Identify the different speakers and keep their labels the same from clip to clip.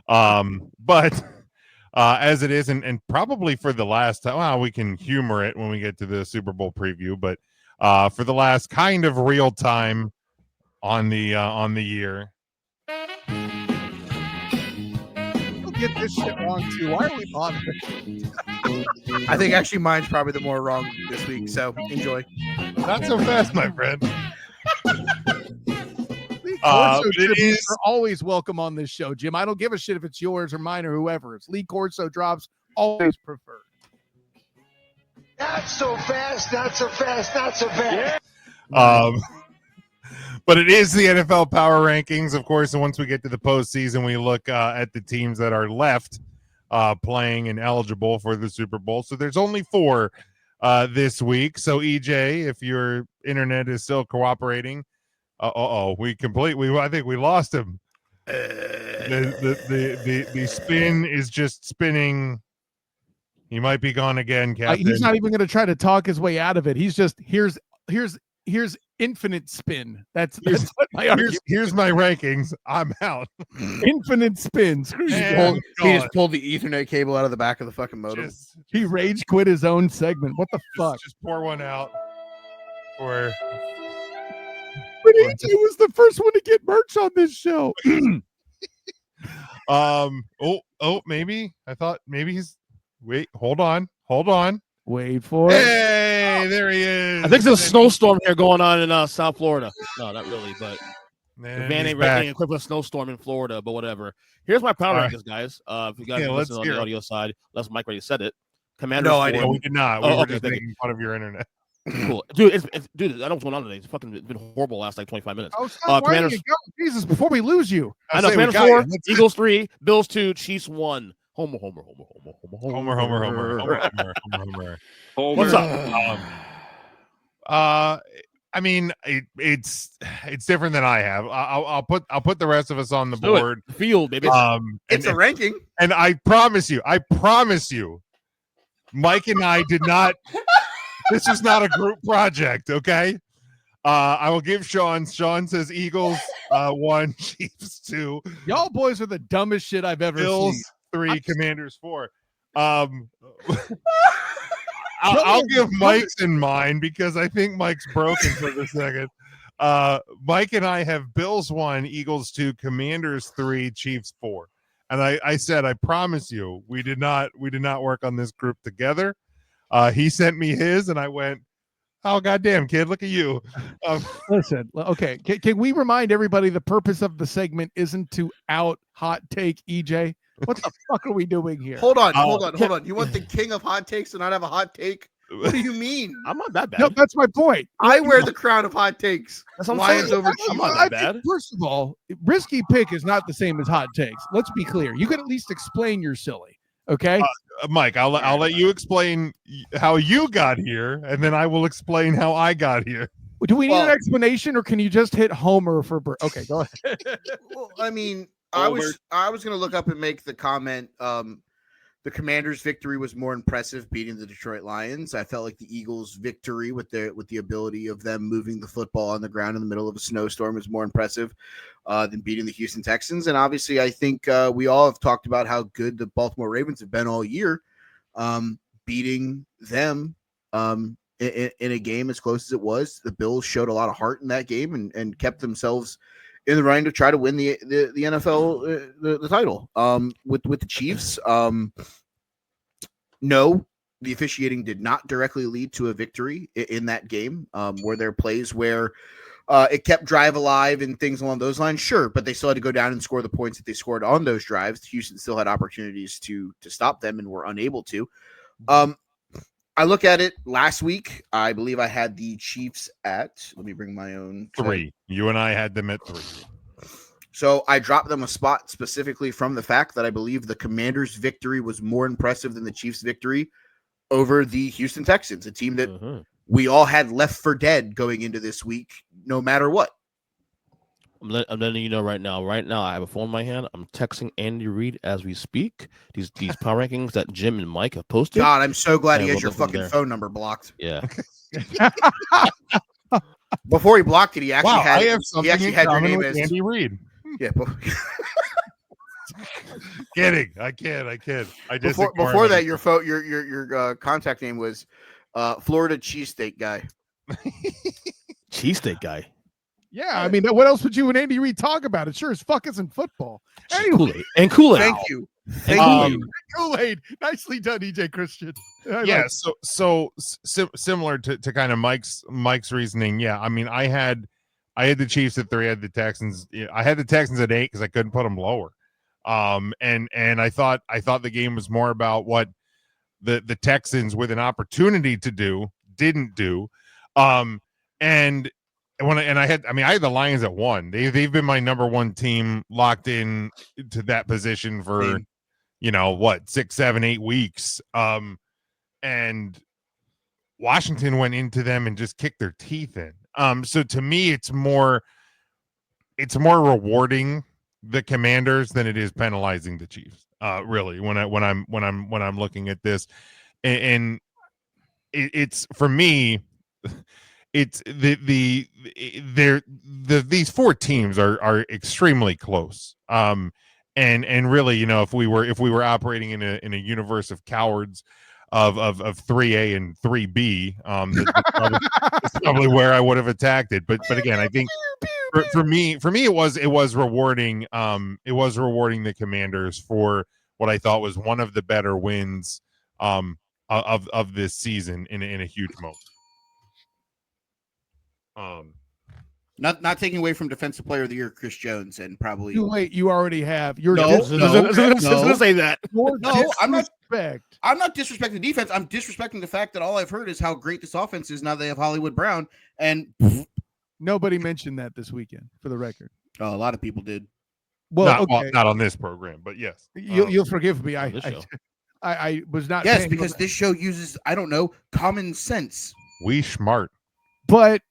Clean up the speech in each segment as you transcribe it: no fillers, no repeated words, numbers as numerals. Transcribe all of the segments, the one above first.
Speaker 1: But as it is, and probably for the last time, well, we can humor it when we get to the Super Bowl preview, but for the last kind of real time on the year.
Speaker 2: We'll get this shit wrong too. Why are we bothering?
Speaker 3: I think actually mine's probably the more wrong this week. So enjoy.
Speaker 1: Not so fast, my friend.
Speaker 2: Corso
Speaker 1: but it
Speaker 2: tributes
Speaker 1: is
Speaker 2: are always welcome on this show, Jim. I don't give a shit if it's yours or mine or whoever. It's Lee Corso drops, always preferred.
Speaker 4: Not so fast, not so fast, not so fast.
Speaker 1: But it is the NFL power rankings, of course. And once we get to the postseason, we look at the teams that are left playing and eligible for the Super Bowl. So there's only 4 this week. So EJ, if your internet is still cooperating, I think we lost him. The spin is just spinning. He might be gone again, Captain.
Speaker 2: He's not even going to try to talk his way out of it. He's just here's infinite spin. That's what my argument.
Speaker 1: Here's my rankings. I'm out.
Speaker 2: Infinite spin. Screw you.
Speaker 3: He just pulled the Ethernet cable out of the back of the fucking modem.
Speaker 2: He rage quit his own segment. What the fuck?
Speaker 1: Just pour one out for.
Speaker 2: But EJ was the first one to get merch on this show.
Speaker 1: Maybe I thought maybe he's. Wait, hold on.
Speaker 2: Wait for it.
Speaker 1: Hey, there he is.
Speaker 5: I think there's a snowstorm here going on in South Florida. No, not really, but the van ain't ready equipped with a snowstorm in Florida, but whatever. Here's my power rankings, guys. If you guys listen on the audio side, unless Mike already said it. Commanders.
Speaker 1: No idea. We did not. We were just making fun of your internet.
Speaker 5: Cool, dude. Dude, I don't know what's going on today. It's been horrible the last like 25 minutes.
Speaker 2: Commanders. Jesus, before we lose you.
Speaker 5: I know. Commanders 4, Eagles 3, Bills 2, Chiefs 1. Homer. What's up?
Speaker 1: I mean, it's different than I have. I'll put the rest of us on the board.
Speaker 5: Field, baby.
Speaker 3: It's a ranking,
Speaker 1: and I promise you, Mike and I did not. This is not a group project, okay? I will give Sean. Sean says Eagles 1, Chiefs 2.
Speaker 2: Y'all boys are the dumbest shit I've ever
Speaker 1: Bills
Speaker 2: seen.
Speaker 1: 3, Commanders 4. I'll give Mike's in mine because I think Mike's broken for the second. Mike and I have Bills 1, Eagles 2, Commanders 3, Chiefs 4. And I said, I promise you, we did not work on this group together. He sent me his, and I went, oh, goddamn, kid, look at you.
Speaker 2: Listen, okay, can we remind everybody the purpose of the segment isn't to out hot take EJ? What the fuck are we doing here?
Speaker 3: Hold on. You want the king of hot takes to not have a hot take? What do you mean?
Speaker 5: I'm not that bad.
Speaker 2: No, that's my point.
Speaker 3: I wear the crown of hot takes.
Speaker 5: That's what I'm
Speaker 3: Lions
Speaker 5: saying.
Speaker 3: over
Speaker 5: I'm
Speaker 3: Chiefs.
Speaker 5: not that bad.
Speaker 2: First of all, risky pick is not the same as hot takes. Let's be clear. You can at least explain your silly. Okay,
Speaker 1: Mike, I'll let you explain how you got here, and then I will explain how I got here.
Speaker 2: Do we need an explanation, or can you just hit Homer for? Okay, go ahead.
Speaker 3: Well, I mean, I was going to look up and make the comment. The Commanders' victory was more impressive, beating the Detroit Lions. I felt like the Eagles' victory with the ability of them moving the football on the ground in the middle of a snowstorm was more impressive than beating the Houston Texans. And obviously, I think we all have talked about how good the Baltimore Ravens have been all year, beating them in a game as close as it was. The Bills showed a lot of heart in that game and kept themselves in the running to try to win the NFL the title. With the Chiefs, no, the officiating did not directly lead to a victory in that game. Were there plays where it kept drive alive and things along those lines? Sure, but they still had to go down and score the points that they scored on those drives. Houston still had opportunities to stop them and were unable to. I look at it last week. I believe I had the Chiefs at, let me bring my own
Speaker 1: 3. You and I had them at 3.
Speaker 3: So I dropped them a spot specifically from the fact that I believe the Commanders' victory was more impressive than the Chiefs' victory over the Houston Texans, a team that we all had left for dead going into this week, no matter what.
Speaker 5: I'm letting you know right now. Right now, I have a phone in my hand. I'm texting Andy Reid as we speak. These power rankings that Jim and Mike have posted.
Speaker 3: God, I'm so glad he has your fucking phone number blocked.
Speaker 5: Yeah.
Speaker 3: Before he blocked it, he actually had.
Speaker 1: I have something
Speaker 3: he actually
Speaker 1: in
Speaker 3: had your
Speaker 1: common
Speaker 3: name
Speaker 1: with
Speaker 3: as
Speaker 1: Andy Reid.
Speaker 3: Yeah.
Speaker 1: Kidding. I kid. I just
Speaker 3: before that, your contact name was Florida cheesesteak guy.
Speaker 5: Cheesesteak guy.
Speaker 2: Yeah, I mean, what else would you and Andy Reid talk about? It sure as fuck isn't football. Anyway,
Speaker 5: Kool-Aid.
Speaker 3: Thank you.
Speaker 2: Kool-Aid. Nicely done, EJ Christian.
Speaker 1: Yeah, so similar to kind of Mike's reasoning. Yeah, I mean, I had the Chiefs at 3, I had the Texans. I had the Texans at 8 because I couldn't put them lower. And I thought the game was more about what the Texans with an opportunity to do didn't do. And I had the Lions at 1. They've been my number 1 team locked in to that position for 6, 7, 8 weeks. And Washington went into them and just kicked their teeth in. So to me, it's more rewarding the Commanders than it is penalizing the Chiefs. Really, when I'm looking at this, and it's for me, it's these 4 teams are extremely close. And really, if we were operating in a universe of cowards of 3A and 3B, that's probably where I would have attacked it. But again, I think for me it was rewarding. It was rewarding the Commanders for what I thought was one of the better wins of this season in a huge moment.
Speaker 3: Not taking away from Defensive Player of the Year Chris Jones, and probably
Speaker 2: you already have. You're
Speaker 3: no,
Speaker 5: say that.
Speaker 3: No, I'm not disrespecting the defense. I'm disrespecting the fact that all I've heard is how great this offense is now they have Hollywood Brown, and
Speaker 2: nobody mentioned that this weekend, for the record.
Speaker 3: Oh, a lot of people did.
Speaker 2: Well,
Speaker 1: not on this program, but yes.
Speaker 2: You'll forgive me. I was not.
Speaker 3: Yes, because this show uses, I don't know, common sense.
Speaker 1: We smart.
Speaker 2: But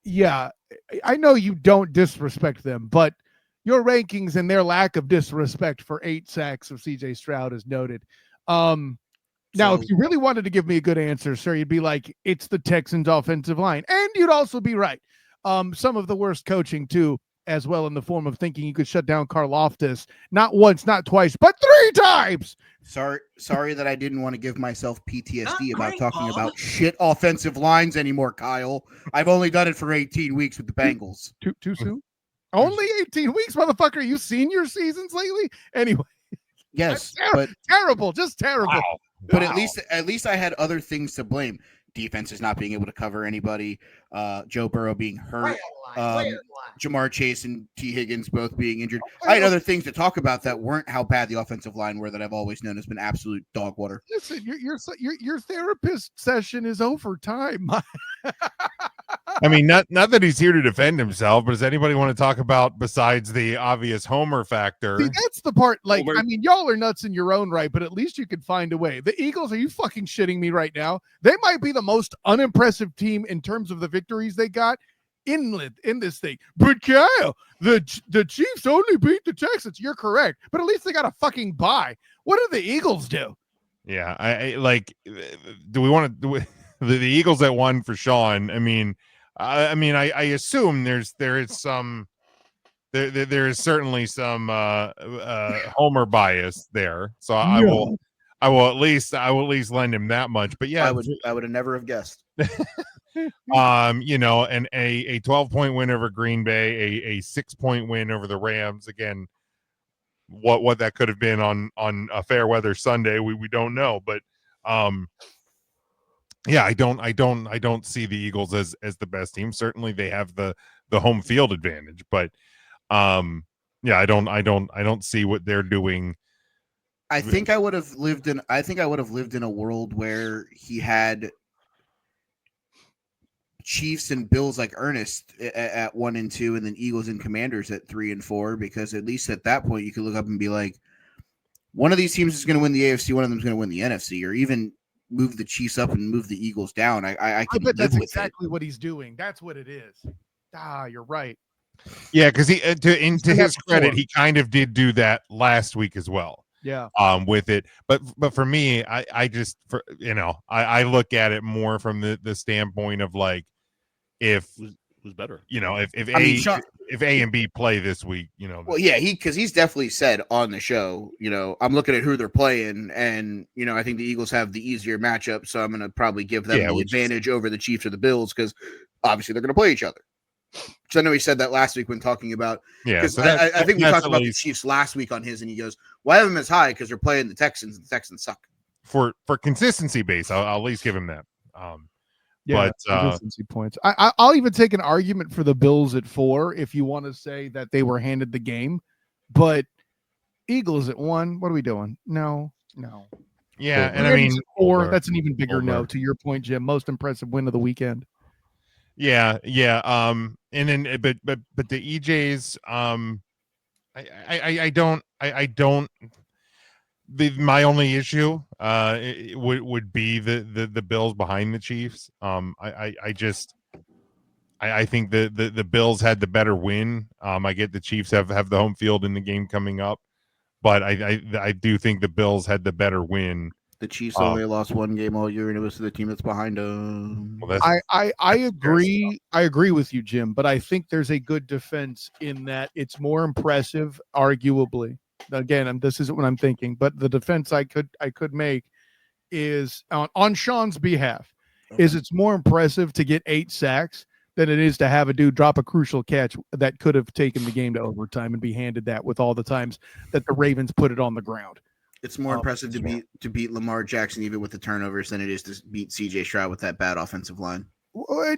Speaker 2: yeah, I know you don't disrespect them, but your rankings and their lack of disrespect for 8 sacks of CJ Stroud is noted. Now, if you really wanted to give me a good answer, sir, you'd be like, it's the Texans offensive line. And you'd also be right. Some of the worst coaching, too, as well, in the form of thinking you could shut down Karlaftis, not once, not twice, but 3 times.
Speaker 3: Sorry that I didn't want to give myself PTSD about talking about shit offensive lines anymore, Kyle. I've only done it for 18 weeks with the Bengals.
Speaker 2: Too soon? Only 18 weeks, motherfucker. You seen your seasons lately? Anyway.
Speaker 3: Yes,
Speaker 2: but terrible, just terrible.
Speaker 3: Wow. But at least I had other things to blame. Defense is not being able to cover anybody. Joe Burrow being hurt. Jamar Chase and T. Higgins both being injured. I had other things to talk about that weren't how bad the offensive line were that I've always known has been absolute dog water.
Speaker 2: Listen, your therapist session is over time.
Speaker 1: I mean, not that he's here to defend himself, but does anybody want to talk about besides the obvious Homer factor?
Speaker 2: See, that's the part. Like, Homer. I mean, y'all are nuts in your own right, but at least you could find a way. The Eagles, are you fucking shitting me right now? They might be the most unimpressive team in terms of the victories they got in this thing. But Kyle, the Chiefs only beat the Texans. You're correct, but at least they got a fucking bye. What do the Eagles do?
Speaker 1: Yeah, I like. Do we want to do the Eagles at 1 for Sean? I mean, I assume there is certainly some Homer bias there. So I will at least lend him that much. But yeah,
Speaker 3: I would have never have guessed.
Speaker 1: And a 12-point win over Green Bay, a 6-point win over the Rams. Again, what that could have been on a fair weather Sunday, we don't know. But yeah, I don't see the Eagles as the best team. Certainly they have the home field advantage, but yeah, I don't see what they're doing.
Speaker 3: I think I would have lived in a world where he had Chiefs and Bills like Ernest at 1 and 2, and then Eagles and Commanders at 3 and 4, because at least at that point you could look up and be like, one of these teams is going to win the AFC, one of them is going to win the NFC, or even move the Chiefs up and move the Eagles down. I bet
Speaker 2: that's exactly what he's doing. That's what it is. You're right.
Speaker 1: Yeah, because he to his credit, he kind of did do that last week as well.
Speaker 2: Yeah.
Speaker 1: With it, but for me, I just I look at it more from the standpoint of like, if
Speaker 5: Who's better?
Speaker 1: You know, if A and B play this week, you know.
Speaker 3: Well, yeah, he's definitely said on the show, you know, I'm looking at who they're playing, and you know, I think the Eagles have the easier matchup, so I'm going to probably give them the advantage over the Chiefs or the Bills because obviously they're going to play each other. So I know he said that last week when talking about because I think we talked about the Chiefs last week on his, and he goes, "Well, I have them as high because they're playing the Texans, and the Texans suck."
Speaker 1: For consistency base, I'll at least give him that.
Speaker 2: Yeah,
Speaker 1: but
Speaker 2: consistency points. I'll even take an argument for the Bills at 4 if you want to say that they were handed the game, but Eagles at 1. What are we doing? No.
Speaker 1: Yeah, and I mean
Speaker 2: 4. That's an even bigger no. To your point, Jim. Most impressive win of the weekend.
Speaker 1: Yeah. And then but the EJs, I don't. My only issue would be the Bills behind the Chiefs. I think the Bills had the better win. I get the Chiefs have the home field in the game coming up, but I do think the Bills had the better win.
Speaker 3: The Chiefs only lost one game all year, and it was to the team that's behind them.
Speaker 1: Well,
Speaker 2: I agree. I agree with you, Jim, but I think there's a good defense in that it's more impressive, arguably. Again, this isn't what I'm thinking, but the defense I could make is on Sean's behalf is it's more impressive to get 8 sacks than it is to have a dude drop a crucial catch that could have taken the game to overtime and be handed that with all the times that the Ravens put it on the ground.
Speaker 3: It's more impressive to beat Lamar Jackson even with the turnovers than it is to beat CJ Stroud with that bad offensive line.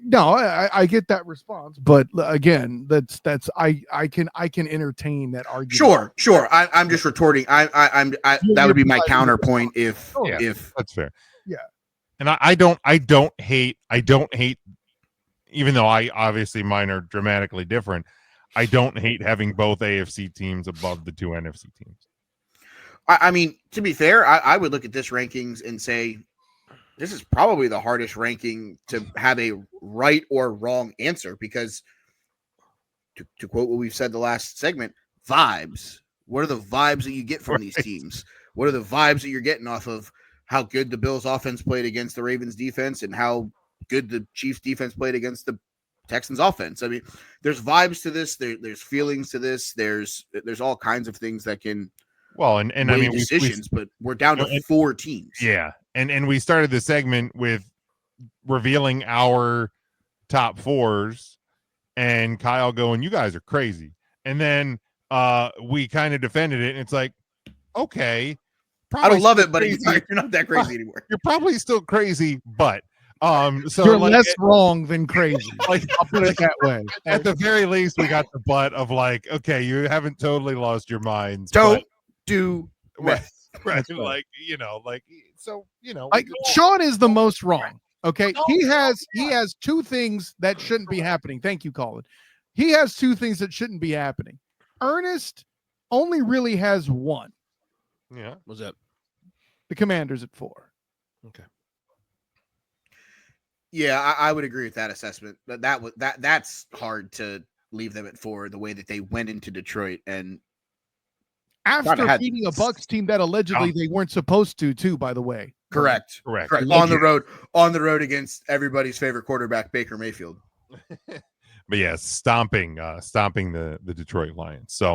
Speaker 2: No, I get that response, but again, that's I can entertain that argument.
Speaker 3: Sure. I'm just retorting. I'm that would be my counterpoint if
Speaker 1: that's fair.
Speaker 2: Yeah,
Speaker 1: and I don't hate, even though I obviously mine are dramatically different. I don't hate having both AFC teams above the 2 NFC teams.
Speaker 3: I mean, to be fair, I would look at this rankings and say this is probably the hardest ranking to have a right or wrong answer because, to quote what we've said the last segment, vibes. What are the vibes that you get from these teams? What are the vibes that you're getting off of how good the Bills offense played against the Ravens defense and how good the Chiefs defense played against the Texans offense? I mean, there's vibes to this. There's feelings to this. There's all kinds of things that can
Speaker 1: and I mean
Speaker 3: decisions, but we're down to 4 teams.
Speaker 1: Yeah. And we started the segment with revealing our top 4s and Kyle going, "You guys are crazy." And then we kind of defended it. And it's like, okay,
Speaker 3: I don't love it, but you're not that crazy anymore.
Speaker 1: You're probably still crazy, but so
Speaker 2: you're less wrong than crazy. I'll put it that way.
Speaker 1: At the very least, we got the butt of like, okay, you haven't totally lost your minds.
Speaker 3: Don't do
Speaker 1: right.
Speaker 2: Right.
Speaker 1: Like, so,
Speaker 2: like Sean is the most wrong. Okay. He has 2 things that shouldn't be happening. Thank you, Colin. He has 2 things that shouldn't be happening. Ernest only really has 1.
Speaker 1: Yeah.
Speaker 5: What's that?
Speaker 2: The Commanders at 4.
Speaker 5: Okay.
Speaker 3: Yeah, I would agree with that assessment. That's hard to leave them at 4 the way that they went into Detroit and
Speaker 2: after beating a Bucs team that allegedly they weren't supposed to, too, by the way.
Speaker 3: Correct. On the road against everybody's favorite quarterback, Baker Mayfield.
Speaker 1: But yeah, stomping the Detroit Lions. So